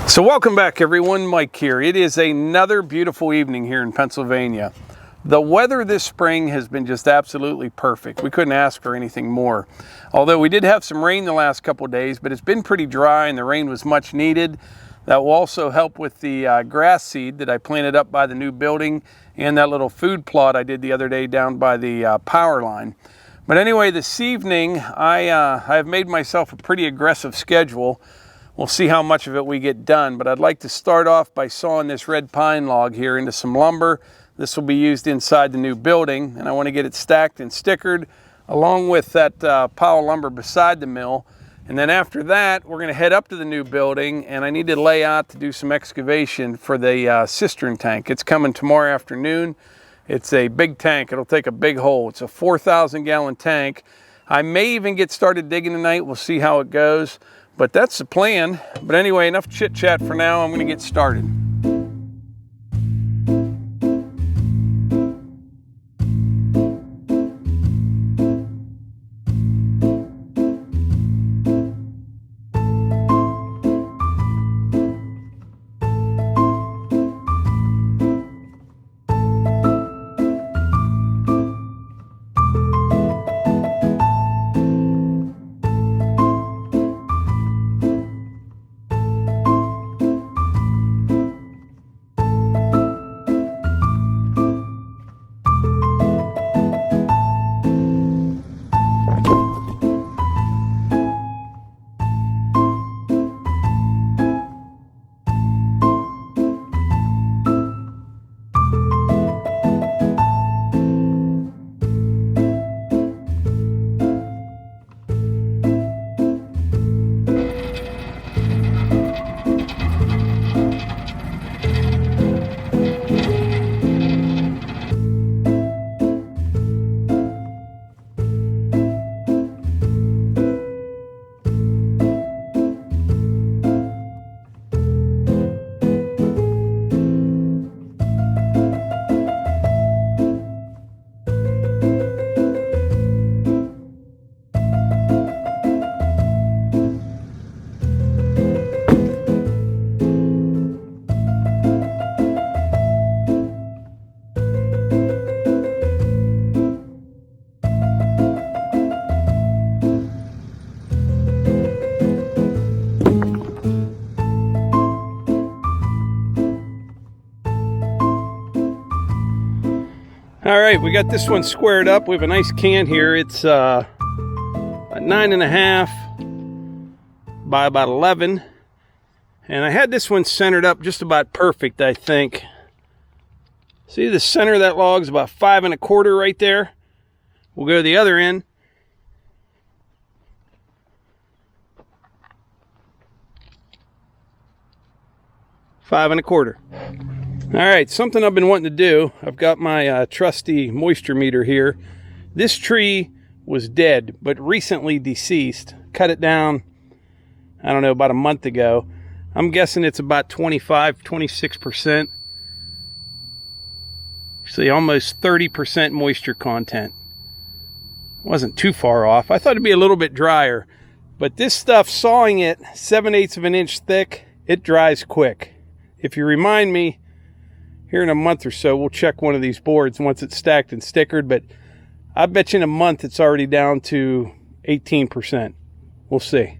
So welcome back everyone, Mike here. It is another beautiful evening here in Pennsylvania. The weather this spring has been just absolutely perfect. We couldn't ask for anything more. Although we did have some rain the last couple of days, but it's been pretty dry and the rain was much needed. That will also help with the grass seed that I planted up by the new building and that little food plot I did the other day down by the power line. But anyway, this evening I have made myself a pretty aggressive schedule. We'll see how much of it we get done, but I'd like to start off by sawing this red pine log here into some lumber. This will be used inside the new building, and I want to get it stacked and stickered along with that pile of lumber beside the mill. And then after that, we're going to head up to the new building, and I need to lay out to do some excavation for the cistern tank. It's coming tomorrow afternoon. It's a big tank. It'll take a big hole. It's a 4,000 gallon tank. I may even get started digging tonight. We'll see how it goes. But that's the plan. But anyway, enough chit chat for now. I'm going to get started. All right, we got this one squared up. We have a nice can here. It's a 9.5 by about 11. And I had this one centered up just about perfect, I think. See the center of that log is about 5 1/4 right there. We'll go to the other end. Five and a quarter. All right, something I've been wanting to do. I've got my trusty moisture meter here. This tree was dead, but recently deceased. Cut it down, I don't know, about a month ago. I'm guessing it's about 25-26%. Actually, almost 30% moisture content. Wasn't too far off. I thought it'd be a little bit drier, but this stuff, sawing it 7/8 of an inch thick, it dries quick. If you remind me, here in a month or so, we'll check one of these boards once it's stacked and stickered, but I bet you in a month it's already down to 18%. We'll see.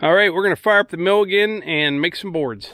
All right, we're going to fire up the mill again and make some boards.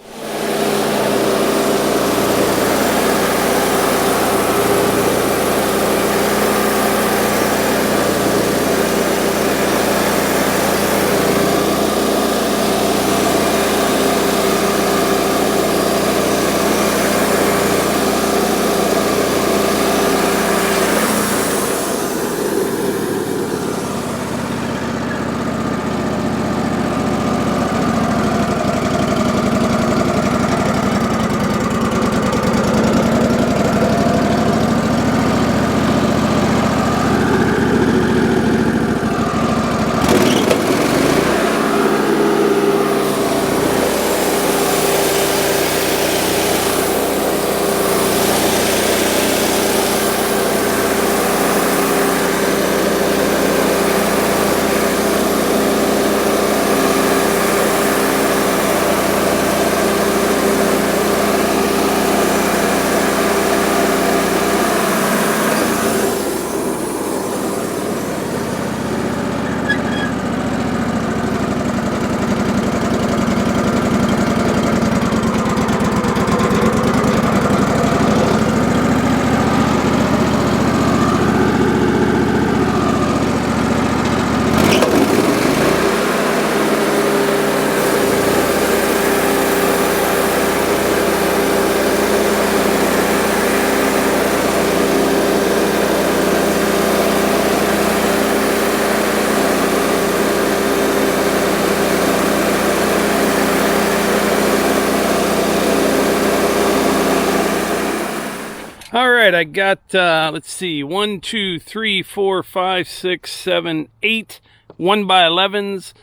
All right, I got, let's see, 1, 2, 3, 4, 5, 6, 7, 8 1x11s.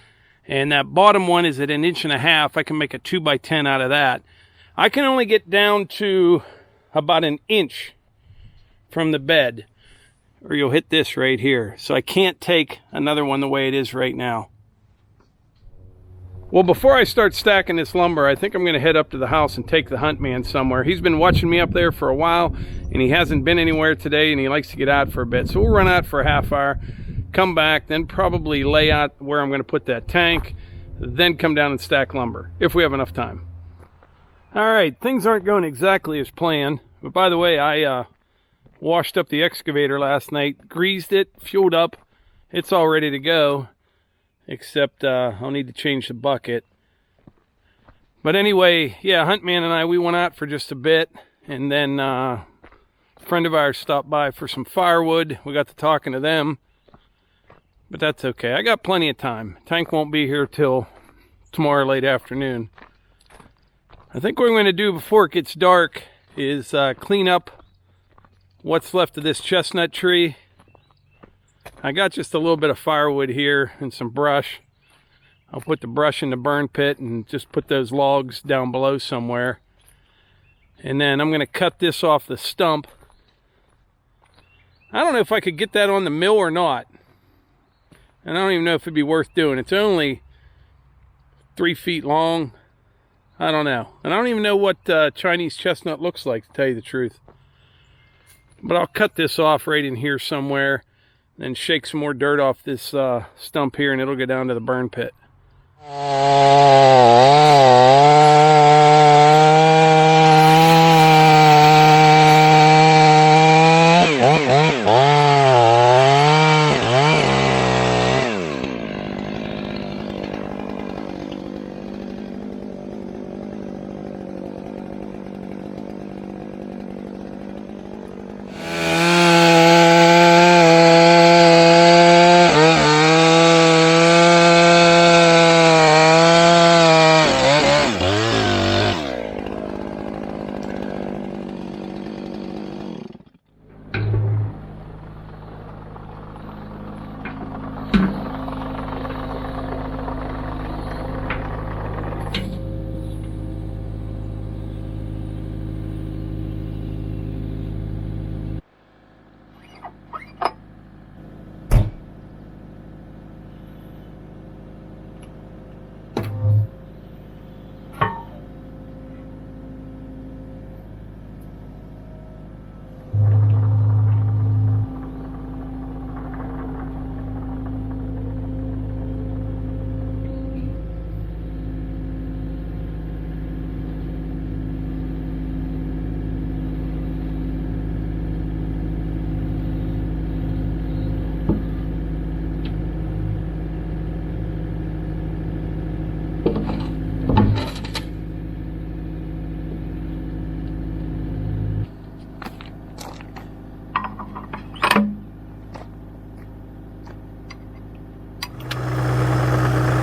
And that bottom one is at 1.5 inches. I can make a 2x10 out of that. I can only get down to about 1 inch from the bed, or you'll hit this right here. So I can't take another one the way it is right now. Well, before I start stacking this lumber, I think I'm going to head up to the house and take the hunt man somewhere. He's been watching me up there for a while, and he hasn't been anywhere today, and he likes to get out for a bit. So we'll run out for a half hour, come back, then probably lay out where I'm going to put that tank, then come down and stack lumber, if we have enough time. All right, things aren't going exactly as planned. But by the way, I washed up the excavator last night, greased it, fueled up. It's all ready to go. Except I'll need to change the bucket. But anyway, yeah, Huntman and I, we went out for just a bit. And then a friend of ours stopped by for some firewood. We got to talking to them. But that's okay. I got plenty of time. Tank won't be here till tomorrow late afternoon. I think what I'm going to do before it gets dark is clean up what's left of this chestnut tree. I got just a little bit of firewood here and some brush. I'll put the brush in the burn pit and just put those logs down below somewhere. And then I'm going to cut this off the stump. I don't know if I could get that on the mill or not. And I don't even know if it'd be worth doing. It's only 3 feet long. I don't know. And I don't even know what Chinese chestnut looks like, to tell you the truth. But I'll cut this off right in here somewhere. Then shake some more dirt off this stump here, and it'll go down to the burn pit.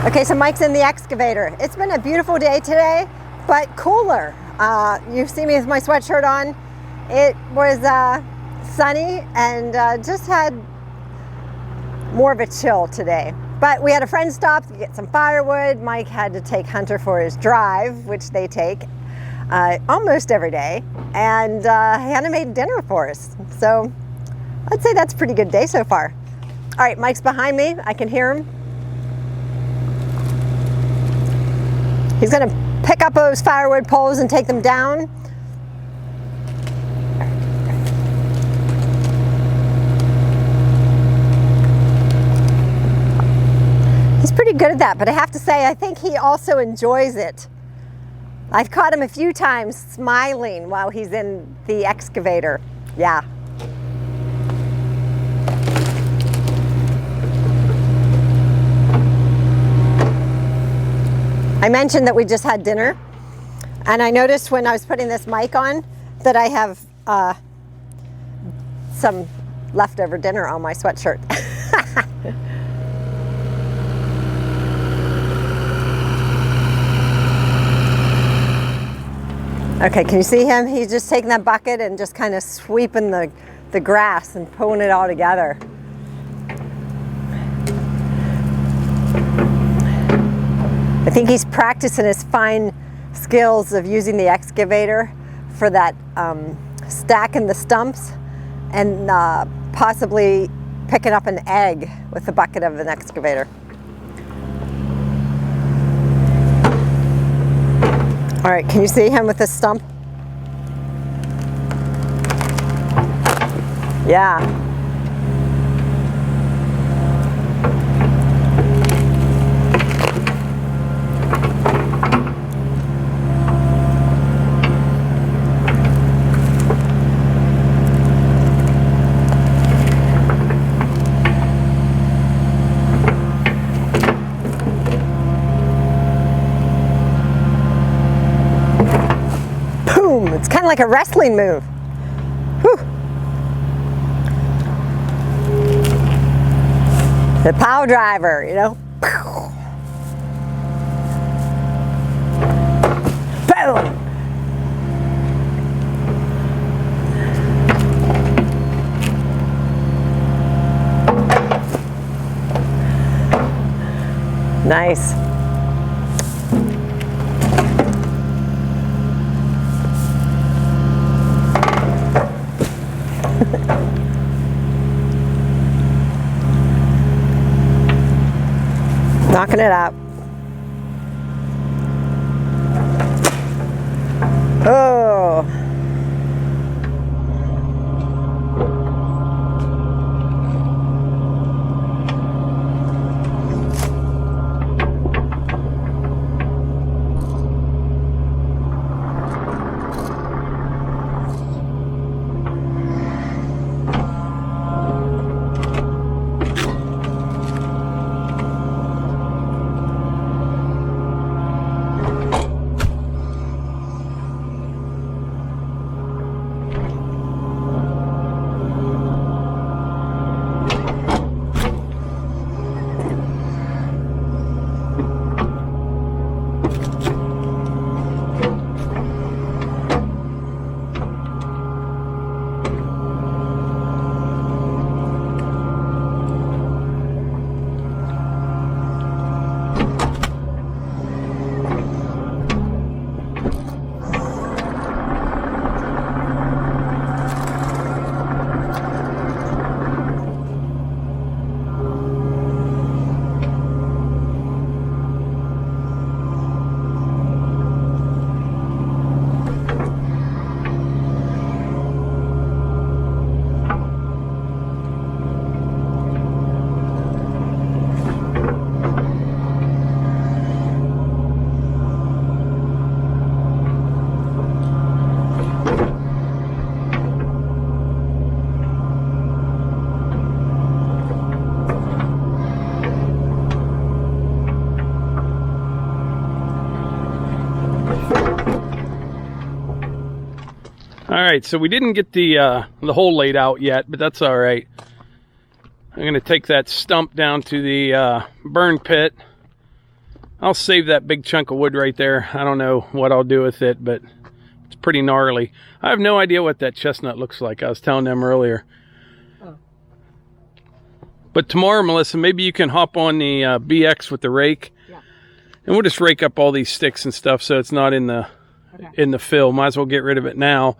Okay, so Mike's in the excavator. It's been a beautiful day today, but cooler. You've seen me with my sweatshirt on. It was sunny and just had more of a chill today. But we had a friend stop to get some firewood. Mike had to take Hunter for his drive, which they take almost every day. And Hannah made dinner for us. So I'd say that's a pretty good day so far. All right, Mike's behind me. I can hear him. He's gonna pick up those firewood poles and take them down. He's pretty good at that, but I have to say, I think he also enjoys it. I've caught him a few times smiling while he's in the excavator. Yeah. I mentioned that we just had dinner, and I noticed when I was putting this mic on that I have some leftover dinner on my sweatshirt. Okay, can you see him? He's just taking that bucket and just kind of sweeping the grass and pulling it all together. I think he's practicing his fine skills of using the excavator for that stacking the stumps and possibly picking up an egg with the bucket of an excavator. All right, can you see him with the stump? Yeah. Boom! It's kind of like a wrestling move. Whew. The pile driver, you know. Boom! Nice. Knocking it out. Oh. All right, so we didn't get the hole laid out yet, but that's all right. I'm going to take that stump down to the burn pit. I'll save that big chunk of wood right there. I don't know what I'll do with it, but it's pretty gnarly. I have no idea what that chestnut looks like. I was telling them earlier. Oh. But tomorrow, Melissa, maybe you can hop on the BX with the rake. Yeah. And we'll just rake up all these sticks and stuff so it's not in the fill. Might as well get rid of it now.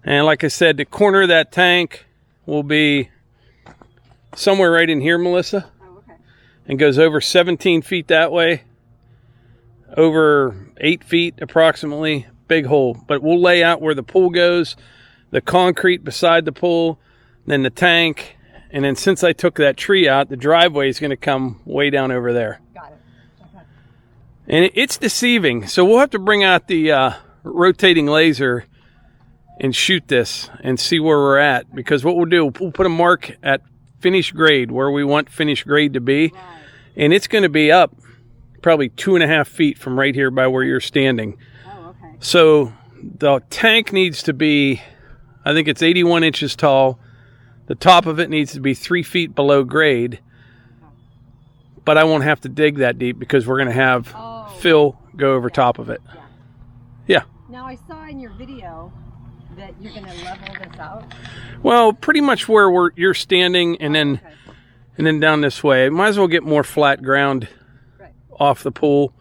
And like I said, the corner of that tank will be somewhere right in here, Melissa. Oh, okay. And goes over 17 feet that way. Over 8 feet approximately. Big hole. But we'll lay out where the pool goes, the concrete beside the pool, then the tank. And then since I took that tree out, the driveway is going to come way down over there. Got it. Okay. And it's deceiving. So we'll have to bring out the rotating laser and shoot this and see where we're at. Because what we'll do, we'll put a mark at finished grade, where we want finished grade to be. Right. And it's going to be up probably 2.5 feet from right here by where you're standing. Oh, okay. So the tank needs to be, I think it's 81 inches tall. The top of it needs to be 3 feet below grade. But I won't have to dig that deep because we're going to have fill go over top of it. Yeah. Yeah. Now I saw in your video that you're going to level this out. Well, pretty much where you're standing, and then and then down this way. Might as well get more flat ground off the pool.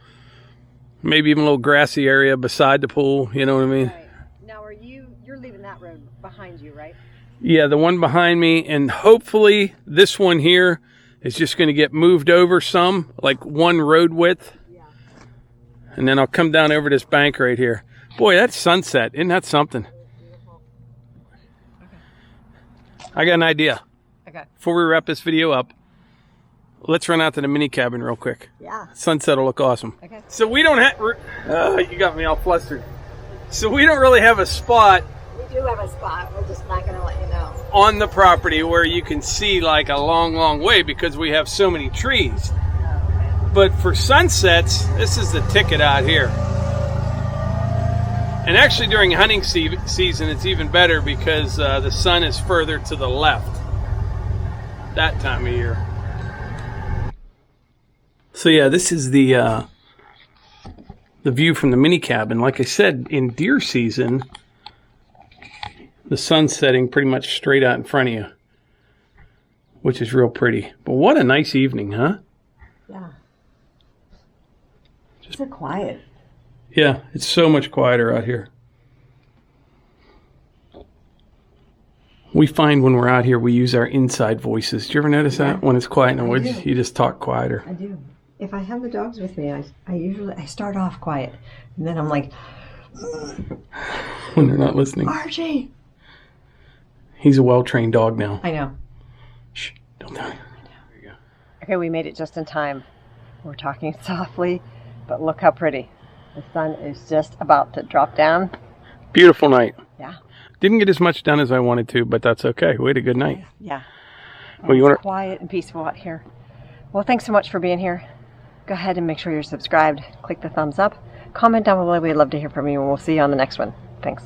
Maybe even a little grassy area beside the pool. You know what I mean? Right. Now, you're leaving that road behind you, right? Yeah, the one behind me, and hopefully this one here is just going to get moved over some, like one road width. Yeah. And then I'll come down over this bank right here. Boy, that's sunset. Isn't that something? Okay. I got an idea. Okay. Before we wrap this video up, let's run out to the mini cabin real quick. Yeah. Sunset will look awesome. Okay. So we don't have... you got me all flustered. So we don't really have a spot... We do have a spot. We're just not going to let you know. On the property where you can see like a long, long way because we have so many trees. But for sunsets, this is the ticket out here. And actually during hunting season, it's even better because the sun is further to the left that time of year. So yeah, this is the view from the mini cabin. Like I said, in deer season, the sun's setting pretty much straight out in front of you, which is real pretty. But what a nice evening, huh? Yeah. Just so quiet. Yeah, it's so much quieter out here. We find when we're out here, we use our inside voices. Do you ever notice that? When it's quiet in the woods, you just talk quieter. I do. If I have the dogs with me, I usually start off quiet, and then I'm like, when they're not listening. Archie. He's a well-trained dog now. I know. Shh, don't tell him. There you go. Okay, we made it just in time. We're talking softly, but look how pretty. The sun is just about to drop down. Beautiful night. Yeah. Didn't get as much done as I wanted to, but that's okay. We had a good night. Yeah. Well, you want quiet and peaceful out here. Well, thanks so much for being here. Go ahead and make sure you're subscribed. Click the thumbs up. Comment down below. We'd love to hear from you, and we'll see you on the next one. Thanks.